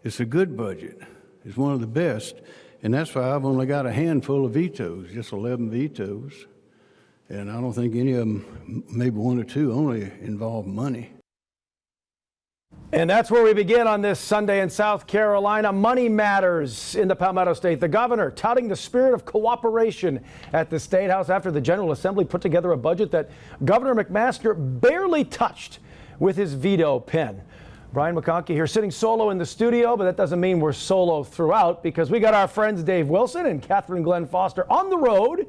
It's a good budget. It's one of the best. And that's why I've only got a handful of vetoes, just 11 vetoes. And I don't think any of them, maybe one or two, only involve money. And that's where we begin on this Sunday in South Carolina. Money matters in the Palmetto State. The governor touting the spirit of cooperation at the State House after the General Assembly put together a budget that Governor McMaster barely touched with his veto pen. Brian McConkey here sitting solo in the studio, but that doesn't mean we're solo throughout because we got our friends Dave Wilson and Catherine Glenn Foster on the road,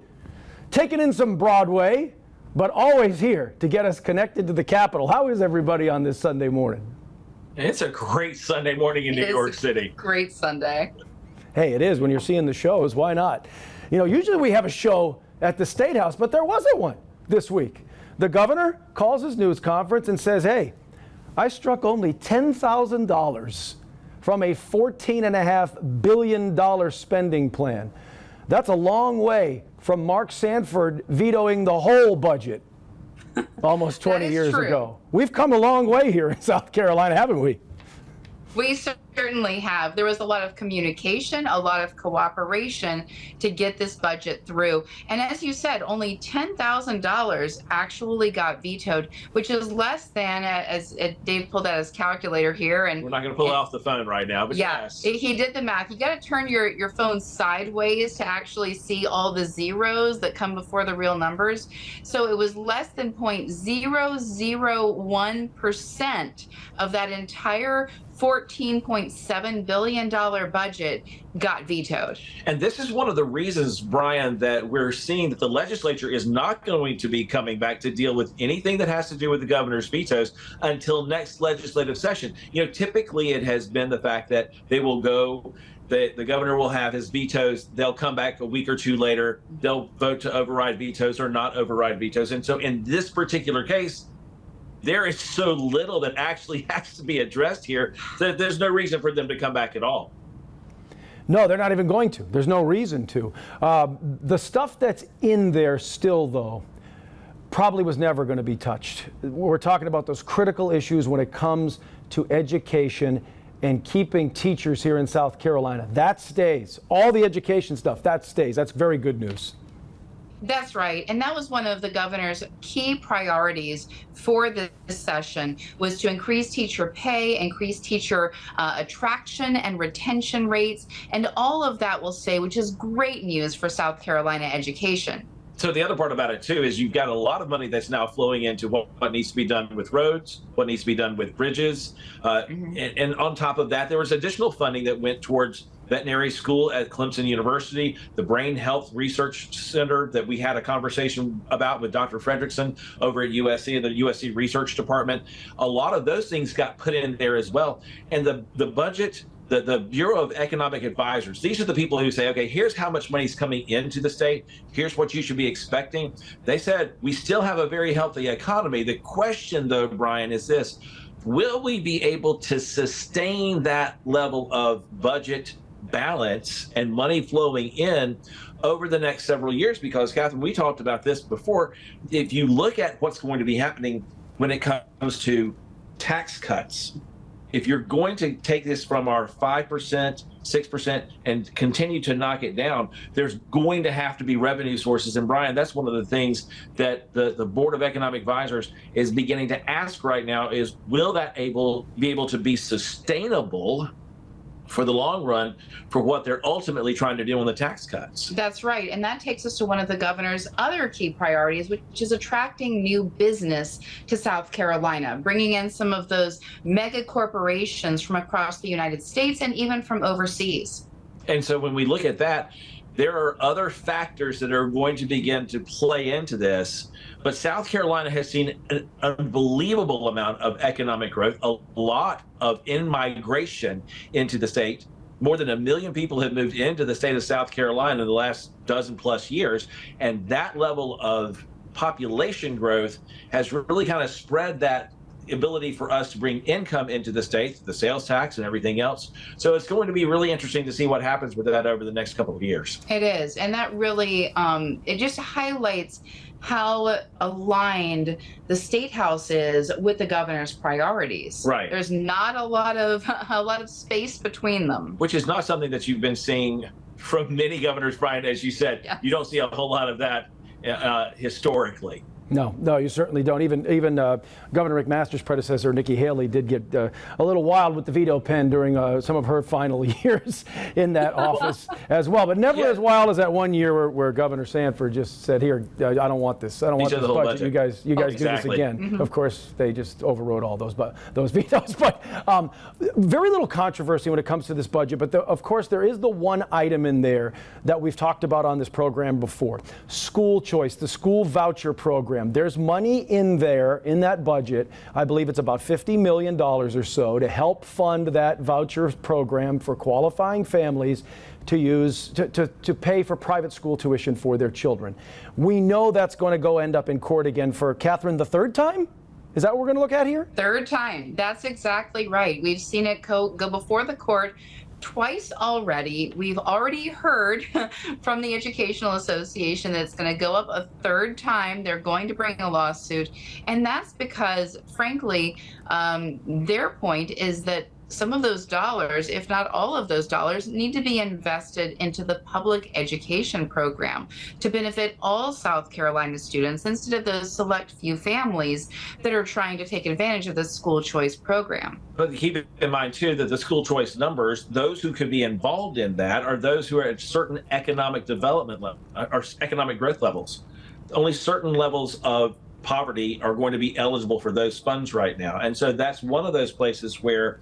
taking in some Broadway, but always here to get us connected to the Capitol. How is everybody on this Sunday morning? It's a great Sunday morning in New York City. Great Sunday. Hey, it is when you're seeing the shows. Why not? You know, usually we have a show at the State House, but there wasn't one this week. The governor calls his news conference and says, hey, I struck only $10,000 from a $14.5 billion spending plan. That's a long way from Mark Sanford vetoing the whole budget almost 20 years ago. We've come a long way here in South Carolina, haven't we? We certainly have. There was a lot of communication, a lot of cooperation to get this budget through. And as you said, only $10,000 actually got vetoed, which is less than, as Dave pulled out his calculator here. And we're not going to pull it off the phone right now, but yeah, yes. He did the math. You got to turn your phone sideways to actually see all the zeros that come before the real numbers. So it was less than 0.001% of that entire $14.7 billion budget got vetoed. And this is one of the reasons, Brian, that we're seeing that the legislature is not going to be coming back to deal with anything that has to do with the governor's vetoes until next legislative session. You know, typically it has been the fact that they will go, the governor will have his vetoes, they'll come back a week or two later, they'll vote to override vetoes or not override vetoes. And so in this particular case, there is so little that actually has to be addressed here that there's no reason for them to come back at all. No, they're not even going to. There's no reason to. The stuff that's in there still, though, probably was never going to be touched. We're talking about those critical issues when it comes to education and keeping teachers here in South Carolina. That stays. All the education stuff, that stays. That's very good news. That's right. And that was one of the governor's key priorities for this session, was to increase teacher pay, increase teacher attraction and retention rates, and all of that will stay, which is great news for South Carolina education. So the other part about it, too, is you've got a lot of money that's now flowing into what needs to be done with roads, what needs to be done with bridges. And on top of that, there was additional funding that went towards veterinary school at Clemson University, the Brain Health Research Center that we had a conversation about with Dr. Fredrickson over at USC, the USC Research Department. A lot of those things got put in there as well. And the budget, the Bureau of Economic Advisors, these are the people who say, okay, here's how much money is coming into the state. Here's what you should be expecting. They said, we still have a very healthy economy. The question, though, Brian, is this: will we be able to sustain that level of budget balance and money flowing in over the next several years? Because, Catherine, we talked about this before. If you look at what's going to be happening when it comes to tax cuts, if you're going to take this from our 5%, 6% and continue to knock it down, there's going to have to be revenue sources. And Brian, that's one of the things that the Board of Economic Advisors is beginning to ask right now is, will that be able to be sustainable for the long run for what they're ultimately trying to do on the tax cuts? That's right. And that takes us to one of the governor's other key priorities, which is attracting new business to South Carolina, bringing in some of those mega corporations from across the United States and even from overseas. And so when we look at that, there are other factors that are going to begin to play into this. But South Carolina has seen an unbelievable amount of economic growth, a lot of in-migration into the state. More than 1 million people have moved into the state of South Carolina in the last dozen plus years. And that level of population growth has really kind of spread that ability for us to bring income into the state, the sales tax and everything else. So it's going to be really interesting to see what happens with that over the next couple of years. It is. And that really, it just highlights how aligned the state house is with the governor's priorities. Right. There's not a lot of space between them. Which is not something that you've been seeing from many governors, Brian. As you said, Yeah. You don't see a whole lot of that historically. No, you certainly don't. Even Governor McMaster's predecessor, Nikki Haley, did get a little wild with the veto pen during some of her final years in that office as well. But never as wild as that one year where Governor Sanford just said, "Here, I don't want this. I don't want this budget. You guys do this again." Of course, they just overrode all those vetoes. But very little controversy when it comes to this budget. But of course, there is the one item in there that we've talked about on this program before: school choice, the school voucher program. There's money in there in that budget. I believe it's about $50 million or so to help fund that voucher program for qualifying families to use to pay for private school tuition for their children. We know that's going to end up in court again for Catherine the third time. Is that what we're going to look at here? Third time. That's exactly right. We've seen it go before the court twice already. We've already heard from the Educational Association that it's going to go up a third time. They're going to bring a lawsuit. And that's because, frankly, their point is that some of those dollars, if not all of those dollars, need to be invested into the public education program to benefit all South Carolina students instead of those select few families that are trying to take advantage of the school choice program. But keep in mind, too, that the school choice numbers, those who could be involved in that are those who are at certain economic development level, or economic growth levels. Only certain levels of poverty are going to be eligible for those funds right now. And so that's one of those places where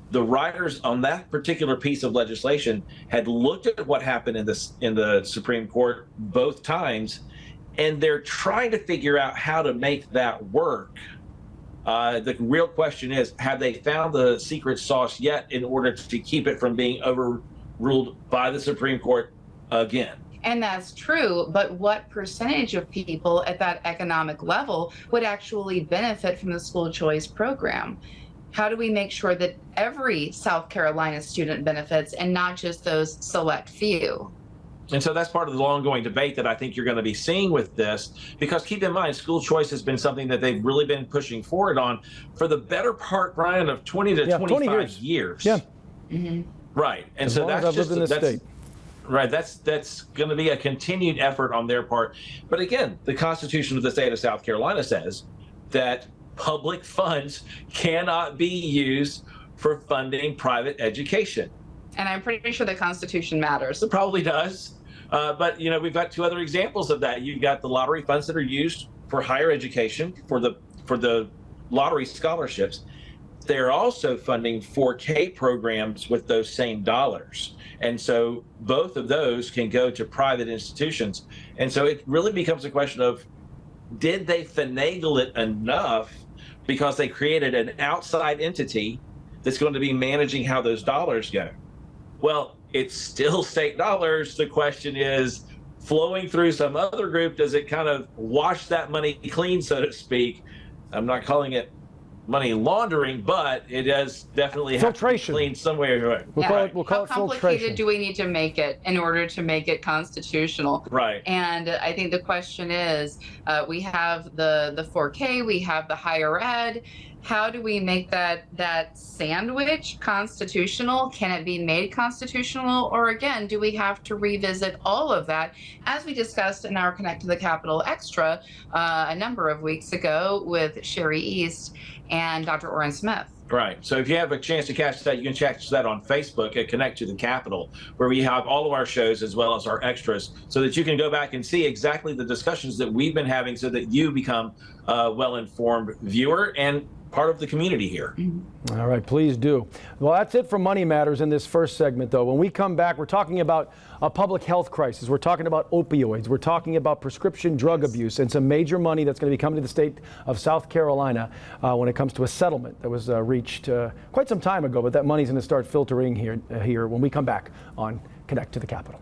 the writers on that particular piece of legislation had looked at what happened in the Supreme Court both times, and they're trying to figure out how to make that work. The real question is, have they found the secret sauce yet in order to keep it from being overruled by the Supreme Court again? And that's true, but what percentage of people at that economic level would actually benefit from the school choice program? How do we make sure that every South Carolina student benefits and not just those select few? And so that's part of the ongoing debate that I think you're going to be seeing with this, because keep in mind, school choice has been something that they've really been pushing forward on for the better part, Brian, of 20 to 25 years. Yeah. Mm-hmm. Right. And so that's just in this state. Right. That's going to be a continued effort on their part. But again, the Constitution of the state of South Carolina says that public funds cannot be used for funding private education. And I'm pretty sure the Constitution matters. It probably does. But, we've got two other examples of that. You've got the lottery funds that are used for higher education, for the lottery scholarships. They're also funding 4K programs with those same dollars. And so both of those can go to private institutions. And so it really becomes a question of, did they finagle it enough because they created an outside entity that's going to be managing how those dollars go? Well, it's still state dollars. The question is, flowing through some other group, does it kind of wash that money clean, so to speak? I'm not calling it money laundering, but it does definitely filtration. Have to clean some way. We'll call it How filtration. complicated do we need to make it in order to make it constitutional? Right. And I think the question is, we have the 4K, we have the higher ed. How do we make that sandwich constitutional? Can it be made constitutional? Or again, do we have to revisit all of that, as we discussed in our Connect to the Capitol Extra a number of weeks ago with Sherry East and Dr. Orrin Smith? Right. So if you have a chance to catch that, you can catch that on Facebook at Connect to the Capitol, where we have all of our shows as well as our extras, so that you can go back and see exactly the discussions that we've been having, so that you become a well-informed viewer and part of the community here. All right, please do. Well, that's it for Money Matters in this first segment, though. When we come back, we're talking about a public health crisis. We're talking about opioids. We're talking about prescription drug abuse and some major money that's going to be coming to the state of South Carolina when it comes to a settlement that was reached quite some time ago. But that money's going to start filtering here when we come back on Connect to the Capitol.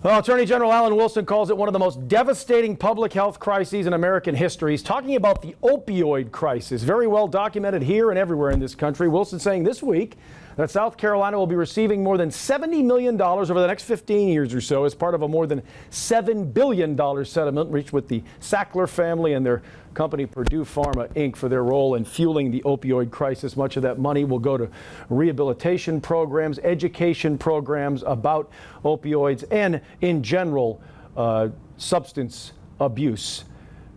Well, Attorney General Alan Wilson calls it one of the most devastating public health crises in American history. He's talking about the opioid crisis, very well documented here and everywhere in this country. Wilson saying this week that South Carolina will be receiving more than $70 million over the next 15 years or so as part of a more than $7 billion settlement reached with the Sackler family and their company Purdue Pharma Inc. for their role in fueling the opioid crisis. Much of that money will go to rehabilitation programs, education programs about opioids, and in general, substance abuse.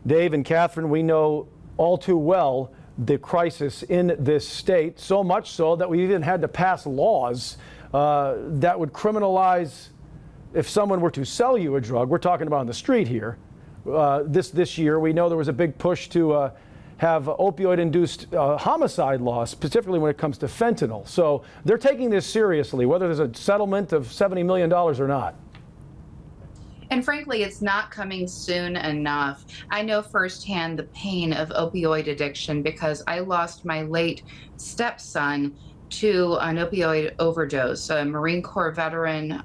Dave and Catherine, we know all too well the crisis in this state, so much so that we even had to pass laws that would criminalize if someone were to sell you a drug. We're talking about on the street here. This year, we know there was a big push to have opioid-induced homicide laws, specifically when it comes to fentanyl. So they're taking this seriously, whether there's a settlement of $70 million or not. And frankly, it's not coming soon enough. I know firsthand the pain of opioid addiction because I lost my late stepson to an opioid overdose, a Marine Corps veteran,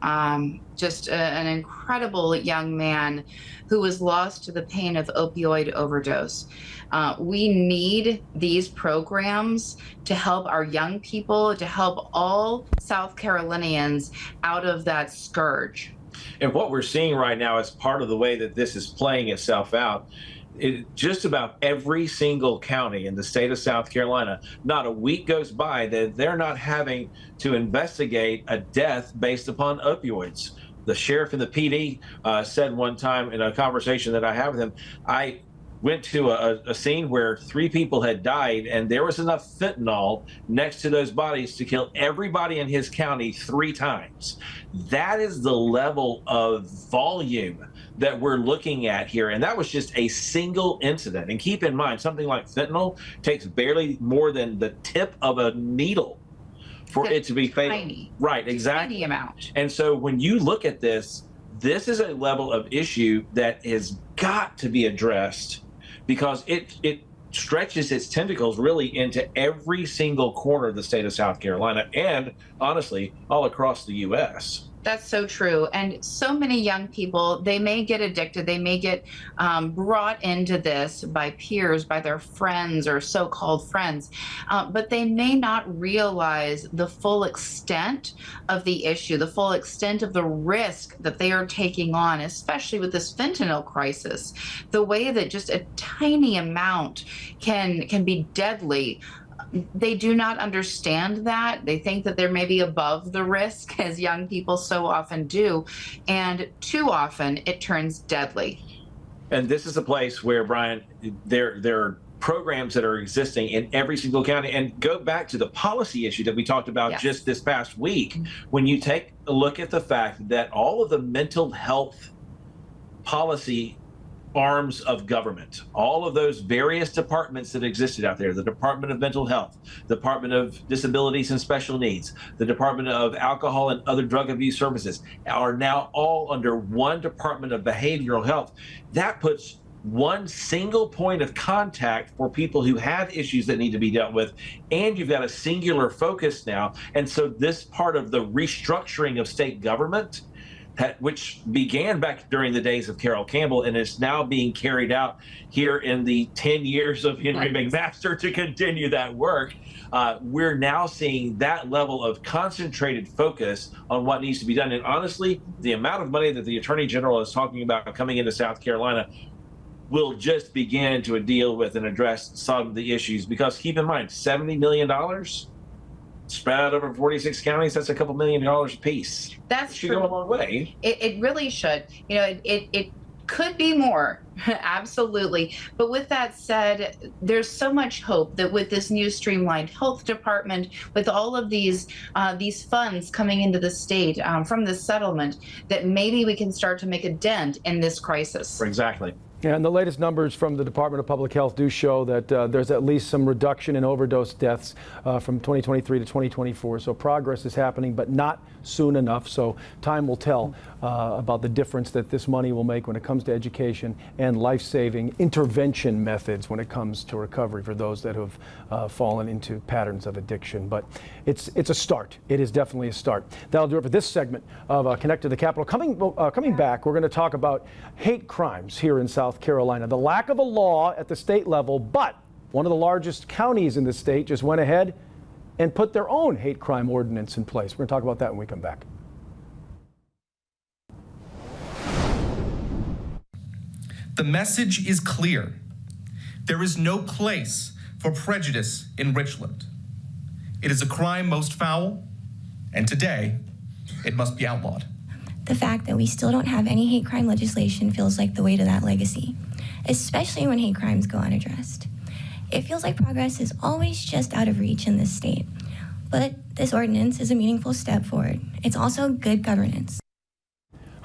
just an incredible young man who was lost to the pain of opioid overdose. We need these programs to help our young people, to help all South Carolinians out of that scourge. And what we're seeing right now is part of the way that this is playing itself out. Just about every single county in the state of South Carolina, not a week goes by that they're not having to investigate a death based upon opioids. The sheriff and the PD said one time in a conversation that I had with him, I went to a scene where 3 people had died and there was enough fentanyl next to those bodies to kill everybody in his county 3 times. That is the level of volume that we're looking at here. And that was just a single incident. And keep in mind, something like fentanyl takes barely more than the tip of a needle for it to be fatal. Tiny. Right, exactly. Tiny amount. And so when you look at this, this is a level of issue that has got to be addressed, because it stretches its tentacles really into every single corner of the state of South Carolina and, honestly, all across the U.S. That's so true. And so many young people, they may get addicted. They may get brought into this by peers, by their friends or so-called friends, but they may not realize the full extent of the issue, the full extent of the risk that they are taking on, especially with this fentanyl crisis. The way that just a tiny amount can be deadly. They do not understand that. They think that they're maybe above the risk, as young people so often do. And too often it turns deadly. And this is a place where, Brian, there are programs that are existing in every single county. And go back to the policy issue that we talked about just this past week. When you take a look at the fact that all of the mental health policy arms of government, all of those various departments that existed out there, the Department of Mental Health, the Department of Disabilities and Special Needs, the Department of Alcohol and Other Drug Abuse Services, are now all under one Department of Behavioral Health. That puts one single point of contact for people who have issues that need to be dealt with, and you've got a singular focus now. And so this part of the restructuring of state government, which began back during the days of Carol Campbell and is now being carried out here in the 10 years of Henry McMaster to continue that work. We're now seeing that level of concentrated focus on what needs to be done. And honestly, the amount of money that the Attorney General is talking about coming into South Carolina will just begin to deal with and address some of the issues. Because keep in mind, $70 million spread out over 46 counties, that's a couple $1 million a piece. That's should true. go a long way. It really should. You know, it could be more, absolutely. But with that said, there's so much hope that with this new streamlined health department, with all of these funds coming into the state from this settlement, that maybe we can start to make a dent in this crisis. Exactly. And the latest numbers from the Department of Public Health do show that there's at least some reduction in overdose deaths from 2023 to 2024. So progress is happening, but not soon enough. So time will tell about the difference that this money will make when it comes to education and life-saving intervention methods when it comes to recovery for those that have fallen into patterns of addiction. But it's a start. It is definitely a start. That'll do it for this segment of Connect to the Capitol. Coming back, we're going to talk about hate crimes here in South Carolina. The lack of a law at the state level, but one of the largest counties in the state just went ahead and put their own hate crime ordinance in place. We're going to talk about that when we come back. The message is clear. There is no place for prejudice in Richland. It is a crime most foul, and today, it must be outlawed. The fact that we still don't have any hate crime legislation feels like the weight of that legacy, especially when hate crimes go unaddressed. It feels like progress is always just out of reach in this state. But this ordinance is a meaningful step forward. It's also good governance.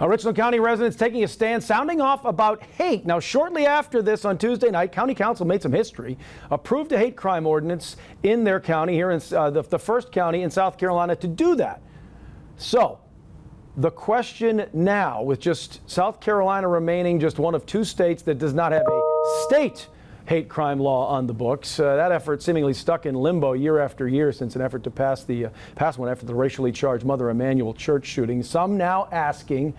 Richland County residents taking a stand, sounding off about hate. Now, shortly after this on Tuesday night, County Council made some history, approved a hate crime ordinance in their county, here in the first county in South Carolina to do that. So, the question now, with just South Carolina remaining just one of two states that does not have a state hate crime law on the books, that effort seemingly stuck in limbo year after year since an effort to pass one after the racially charged Mother Emanuel church shooting. Some now asking,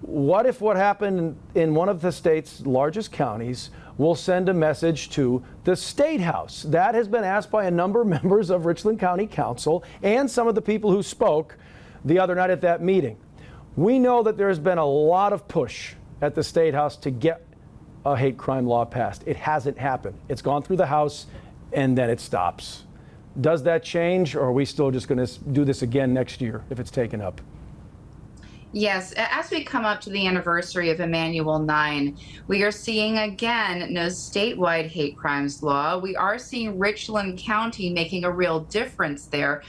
what if what happened in one of the state's largest counties will send a message to the State House? That has been asked by a number of members of Richland County Council and some of the people who spoke the other night at that meeting. We know that there's been a lot of push at the State House to get a hate crime law passed. It hasn't happened. It's gone through the House and then it stops. Does that change, or are we still just going to do this again next year if it's taken up? Yes, as we come up to the anniversary of Emanuel 9, we are seeing again no statewide hate crimes law. We are seeing Richland County making a real difference there,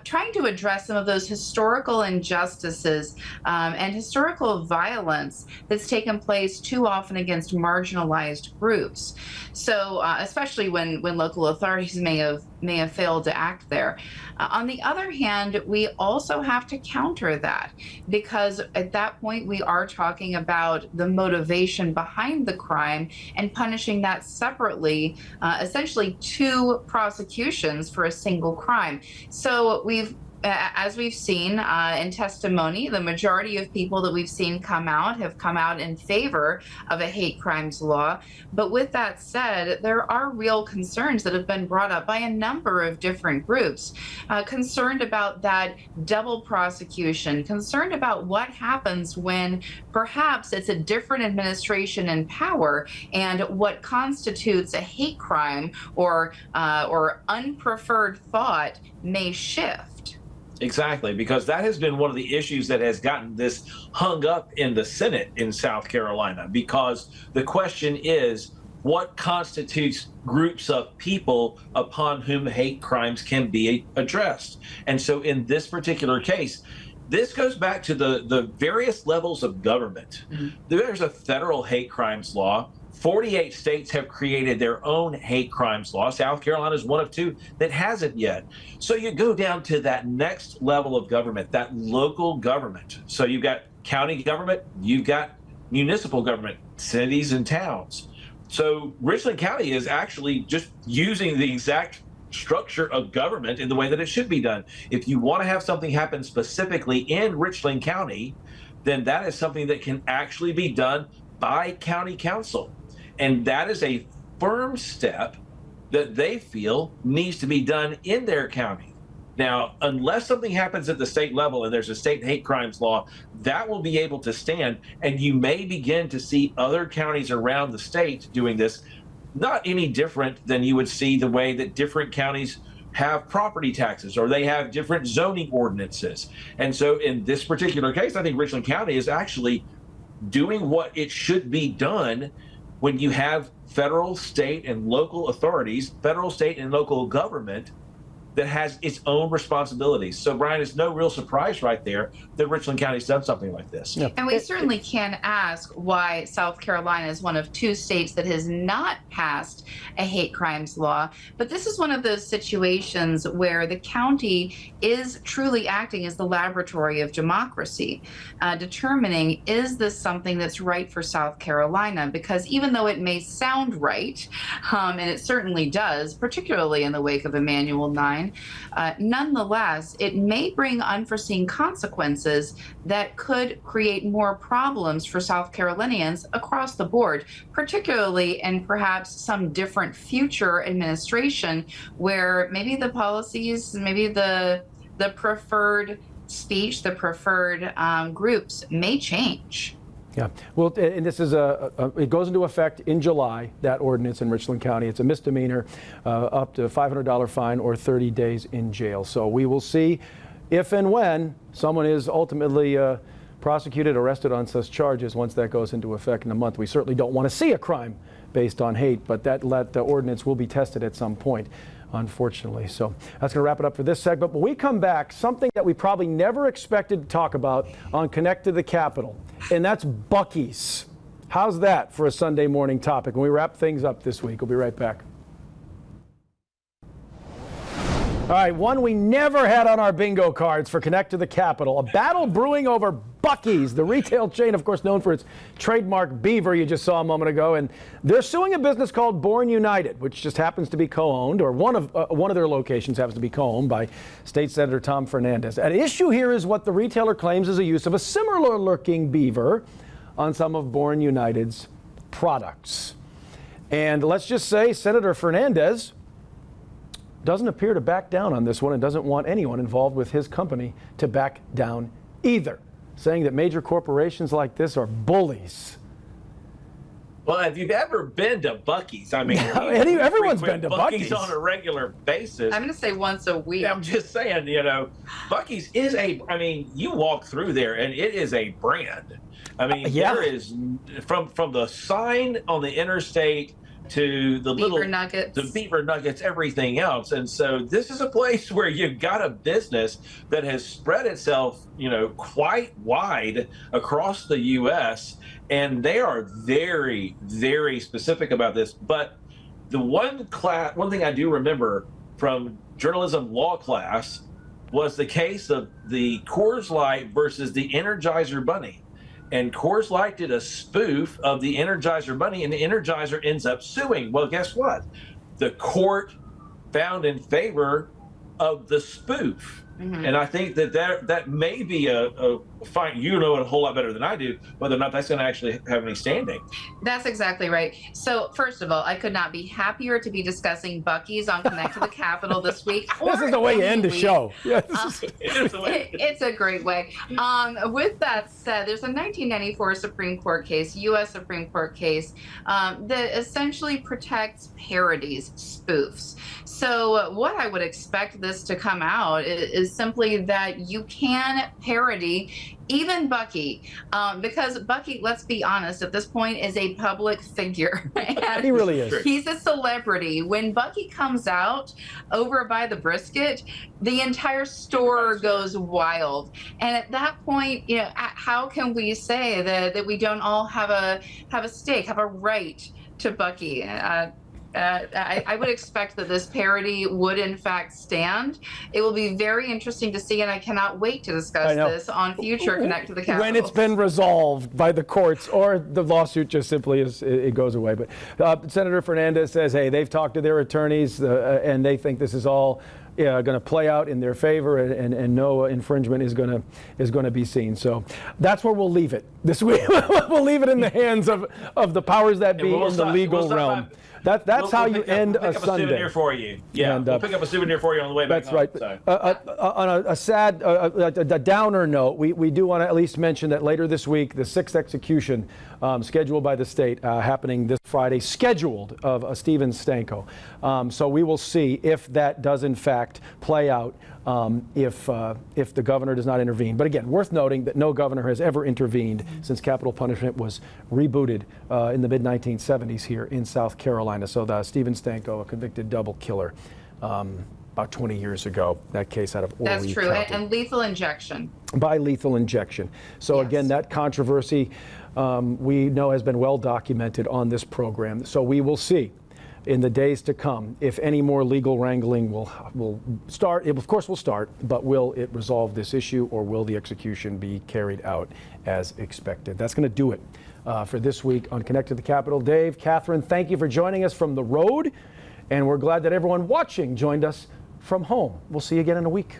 trying to address some of those historical injustices and historical violence that's taken place too often against marginalized groups. So especially when local authorities may have failed to act there. On the other hand, we also have to counter that, because at that point we are talking about the motivation behind the crime and punishing that separately, essentially two prosecutions for a single crime. So as we've seen in testimony, the majority of people that we've seen have come out in favor of a hate crimes law. But with that said, there are real concerns that have been brought up by a number of different groups, concerned about that double prosecution, concerned about what happens when perhaps it's a different administration in power and what constitutes a hate crime or unpreferred thought may shift. Exactly, because that has been one of the issues that has gotten this hung up in the Senate in South Carolina, because the question is, what constitutes groups of people upon whom hate crimes can be addressed? And so in this particular case, this goes back to the various levels of government. Mm-hmm. There's a federal hate crimes law. 48 states have created their own hate crimes law. South Carolina is one of two that hasn't yet. So you go down to that next level of government, that local government. So you've got county government, you've got municipal government, cities and towns. So Richland County is actually just using the exact structure of government in the way that it should be done. If you want to have something happen specifically in Richland County, then that is something that can actually be done by county council. And that is a firm step that they feel needs to be done in their county. Now, unless something happens at the state level and there's a state hate crimes law, that will be able to stand. And you may begin to see other counties around the state doing this, not any different than you would see the way that different counties have property taxes or they have different zoning ordinances. And so in this particular case, I think Richland County is actually doing what it should be done when you have federal, state, and local authorities, federal, state, and local government that has its own responsibilities. So, Brian, it's no real surprise right there that Richland County's done something like this. Yeah. And we certainly can ask why South Carolina is one of two states that has not passed a hate crimes law. But this is one of those situations where the county is truly acting as the laboratory of democracy, determining, is this something that's right for South Carolina? Because even though it may sound right, and it certainly does, particularly in the wake of Emanuel 9, fine. Nonetheless, it may bring unforeseen consequences that could create more problems for South Carolinians across the board, particularly in perhaps some different future administration where maybe the policies, maybe the preferred speech, the preferred groups may change. Yeah, well, and this is it goes into effect in July, that ordinance in Richland County. It's a misdemeanor, up to $500 fine or 30 days in jail. So we will see if and when someone is ultimately prosecuted, arrested on such charges once that goes into effect in a month. We certainly don't want to see a crime based on hate, but the ordinance will be tested at some point, unfortunately. So that's going to wrap it up for this segment. But when we come back, something that we probably never expected to talk about on Connect to the Capitol, and that's Buc-ee's. How's that for a Sunday morning topic? When we wrap things up this week, we'll be right back. All right, one we never had on our bingo cards for Connect to the Capitol. A battle brewing over Buc-ee's, the retail chain, of course, known for its trademark beaver you just saw a moment ago. And they're suing a business called Born United, which just happens to be co-owned, or one of their locations happens to be co-owned by State Senator Tom Fernandez. At issue here is what the retailer claims is a use of a similar-looking beaver on some of Born United's products. And let's just say Senator Fernandez doesn't appear to back down on this one and doesn't want anyone involved with his company to back down either, saying that major corporations like this are bullies. Well, if you've ever been to Buc-ee's, I mean, everyone's been to Buc-ee's on a regular basis. I'm going to say once a week. I'm just saying, Buc-ee's is you walk through there and it is a brand. I mean, there is from the sign on the interstate to the beaver nuggets, everything else. And so this is a place where you've got a business that has spread itself, quite wide across the U.S. And they are very, very specific about this. But the one thing I do remember from journalism law class was the case of the Coors Light versus the Energizer Bunny. And Coors Light did a spoof of the Energizer Bunny, and the Energizer ends up suing. Well, guess what? The court found in favor of the spoof. Mm-hmm. And I think that may be a fine. You know it a whole lot better than I do, whether or not that's going to actually have any standing. That's exactly right. So first of all, I could not be happier to be discussing Buc-ee's on Connect to the Capitol this week. This is the way you end the show. It's a great way. With that said, there's a 1994 Supreme Court case, U.S. Supreme Court case, that essentially protects parodies, spoofs. So what I would expect this to come out is simply that you can parody even Buc-ee, because Buc-ee, let's be honest, at this point is a public figure. He really is. He's a celebrity. When Buc-ee comes out over by the brisket, the entire store goes wild. And at that point, how can we say that we don't all have a stake, have a right to Buc-ee? I would expect that this parody would in fact stand. It will be very interesting to see, and I cannot wait to discuss this on future Connect to the Capitol. When it's been resolved by the courts, or the lawsuit just simply it goes away. But Senator Fernandez says, hey, they've talked to their attorneys and they think this is all going to play out in their favor, and no infringement is going to be seen. So that's where we'll leave it this week. We'll leave it in the hands of the powers that be in the legal realm. That's how you end a Sunday. We'll pick up a souvenir for you. Yeah, and, we'll pick up a souvenir for you on the way back home. That's right. On a sad, a downer note, we do want to at least mention that later this week, the 6th execution scheduled by the state happening this Friday, scheduled of Stephen Stanko. So we will see if that does in fact play out, if the governor does not intervene. But again, worth noting that no governor has ever intervened since capital punishment was rebooted in the mid-1970s here in South Carolina. So Stephen Stanko, a convicted double killer, about 20 years ago, that case out of Orleans That's true, County. and lethal injection. By lethal injection. So again, that controversy we know has been well documented on this program. So we will see in the days to come if any more legal wrangling will start. It of course will start, but will it resolve this issue, or will the execution be carried out as expected? That's going to do it for this week on Connect to the Capitol. Dave, Catherine, thank you for joining us from the road, and we're glad that everyone watching joined us from home. We'll see you again in a week.